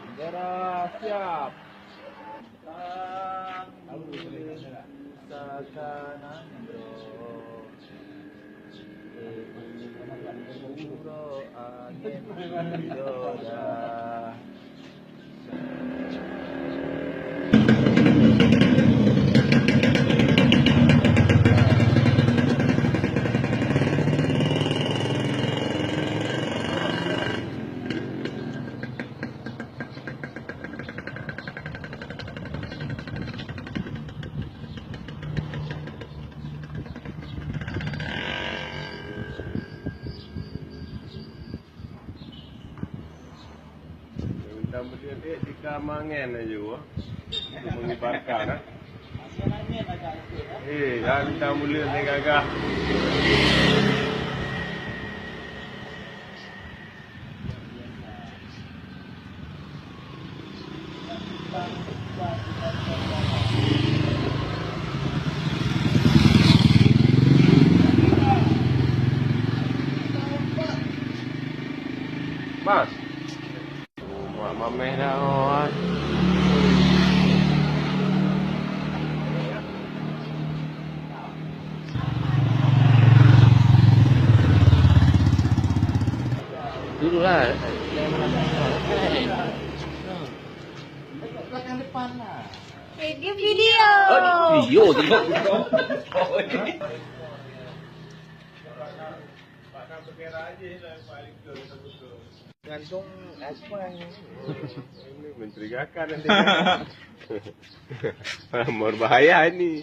Bendera siap. Usahakan andro. Puro angin yoda. Tambah dia di kamangan aja wah. Mengibarkan ah. Dah kita mula ni gagah. Mas. Mak mameh dah oi. Dululah. Belakang depan lah. Dia video. Video tengok. Gantung aspal. Ini mencurigakan nanti. Berbahaya ini.